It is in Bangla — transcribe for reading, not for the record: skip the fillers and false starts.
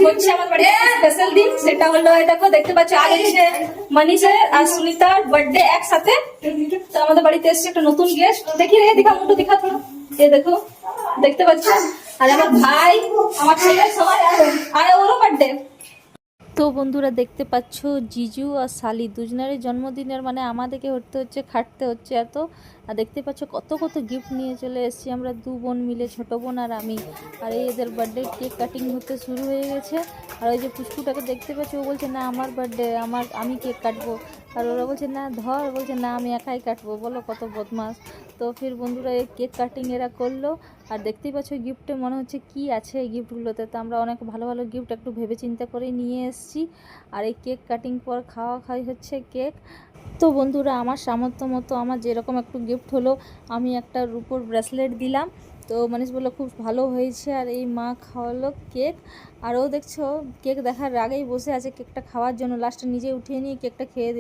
হচ্ছে আমার বাড়িতে স্পেশাল দিন, সেটা হলো এই দেখো দেখতে পাচ্ছ আজ হচ্ছে মনীষের আর সুনিতার বার্থডে একসাথে। তো আমাদের বাড়িতে এসছে একটা নতুন গেস্ট, দেখি রে দেখা মুন্টু দেখা তো, এই দেখো দেখতে পাচ্ছ, আর আমার ভাই আমার ছেলে সবাই আর ওরও বার্থডে। তো বন্ধুরা দেখতে পাচ্ছ জিজু আর শালি দুজনেরই জন্মদিনের মানে আমাদেরকে হতে হচ্ছে খাটতে হচ্ছে এত। আর দেখতে পাচ্ছ কত কত গিফট নিয়ে চলে এসেছি আমরা দু বোন মিলে, ছোট বোন আর আমি। আর এই এদের বার্থডে কেক কাটিং হতে শুরু হয়ে গেছে। আর ওই যে পুষ্পুটাকে দেখতে পাচ্ছ, ও বলছে না আমার বার্থডে, আমি কেক কাটবো। আর ওরা বলছে না ধর, বলছে না আমি একাই কাটবো। বলো কত বদমাস। তো ফির বন্ধুরা এই কেক কাটিং এরা করলো। আর দেখতেই পাচ্ছ গিফটে মনে হচ্ছে কি আছে এই গিফটগুলোতে। তো আমরা অনেক ভালো ভালো গিফট একটু ভেবে চিন্তা করে নিয়ে এসেছি। আর এই কেক কাটিং পর খাওয়া খাই হচ্ছে কেক। তো বন্ধুরা আমার সামর্থ্য মতো আমার যেরকম একটু গিফট হলো, আমি একটা রূপোর ব্রেসলেট দিলাম। তো মানুষ বললো খুব ভালো হয়েছে। আর এই মা খাওয়ালো কেক। আর ও দেখছো কেক দেখার আগেই বসে আছে কেকটা খাওয়ার জন্য, লাস্টে নিজে উঠিয়ে নিয়ে কেকটা খেয়ে দিল।